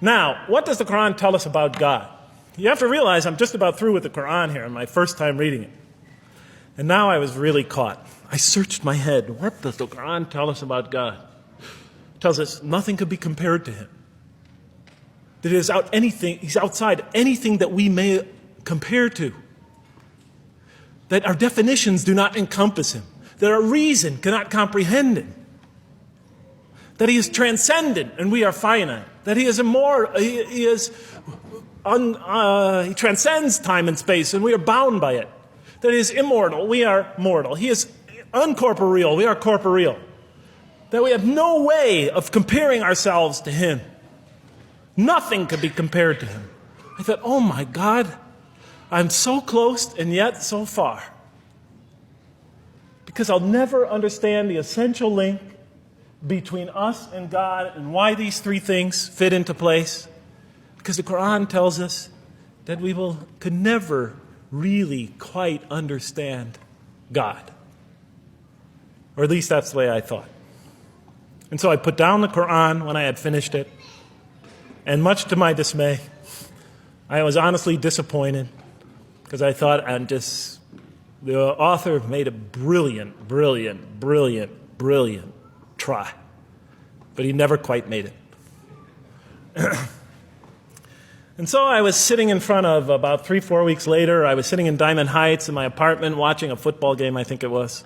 Now, what does the Qur'an tell us about God? You have to realize I'm just about through with the Qur'an here, my first time reading it. And now I was really caught. I searched my head. What does the Qur'an tell us about God? It tells us nothing could be compared to him. That he's outside anything that we may compare to. That our definitions do not encompass him. That our reason cannot comprehend him. That he is transcendent and we are finite. That he is immortal. He transcends time and space and we are bound by it. That he is immortal, we are mortal. He is uncorporeal, we are corporeal. That we have no way of comparing ourselves to him. Nothing could be compared to him. I thought, oh my God, I'm so close and yet so far. Because I'll never understand the essential link between us and God and why these three things fit into place. Because the Qur'an tells us that we could never really quite understand God. Or at least that's the way I thought. And so I put down the Qur'an when I had finished it. And much to my dismay, I was honestly disappointed because I thought the author made a brilliant try. But he never quite made it. And so I was sitting in front of, about 3-4 weeks later, I was sitting in Diamond Heights in my apartment watching a football game, I think it was.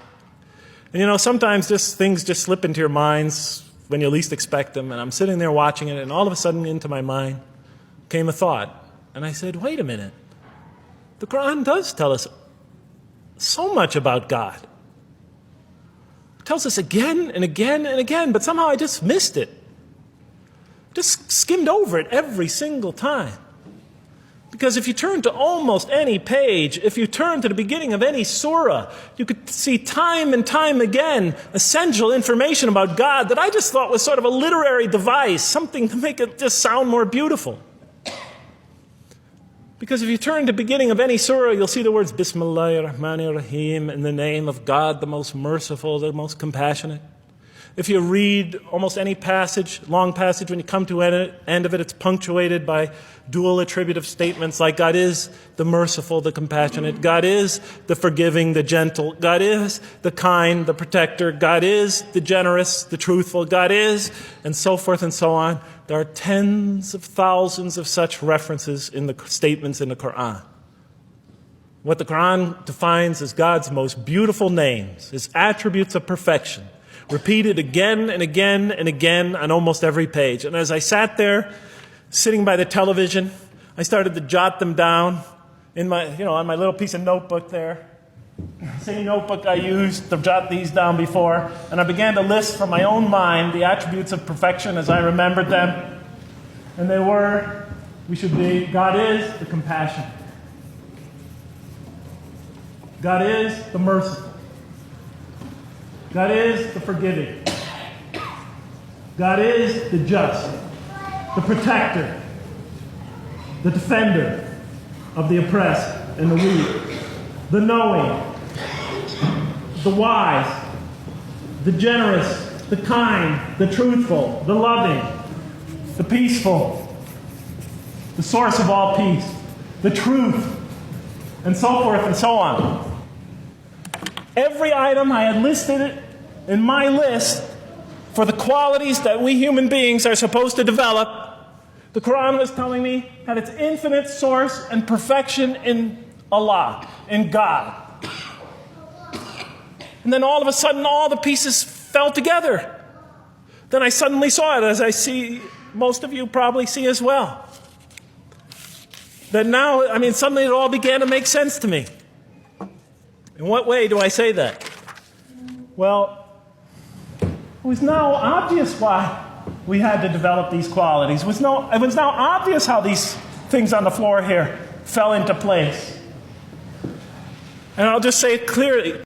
And sometimes things just slip into your minds when you least expect them. And I'm sitting there watching it, and all of a sudden into my mind came a thought. And I said, wait a minute. The Qur'an does tell us so much about God. It tells us again and again and again, but somehow I just missed it. Just skimmed over it every single time. Because if you turn to almost any page, if you turn to the beginning of any surah, you could see time and time again essential information about God that I just thought was sort of a literary device, something to make it just sound more beautiful. Because if you turn to the beginning of any surah, you'll see the words Bismillahir Rahmanir Rahim, in the name of God, the most merciful, the most compassionate. If you read almost any passage, long passage, when you come to the end of it, it's punctuated by dual attributive statements like God is the merciful, the compassionate. God is the forgiving, the gentle. God is the kind, the protector. God is the generous, the truthful. God is, and so forth and so on. There are tens of thousands of such references in the statements in the Qur'an. What the Qur'an defines as God's most beautiful names, his attributes of perfection, repeated again and again and again on almost every page. And as I sat there, sitting by the television, I started to jot them down in on my little piece of notebook there. Same notebook I used to jot these down before. And I began to list from my own mind the attributes of perfection as I remembered them. And they were, God is the compassionate. God is the merciful. God is the forgiving. God is the just, the protector, the defender of the oppressed and the weak, the knowing, the wise, the generous, the kind, the truthful, the loving, the peaceful, the source of all peace, the truth, and so forth and so on. Every item I had listed in my list for the qualities that we human beings are supposed to develop, the Qur'an was telling me had its infinite source and perfection in Allah, in God. And then all of a sudden, all the pieces fell together. Then I suddenly saw it, as I see most of you probably see as well. That now, suddenly it all began to make sense to me. In what way do I say that? Well, it was now obvious why we had to develop these qualities. It was now obvious how these things on the floor here fell into place. And I'll just say it clearly.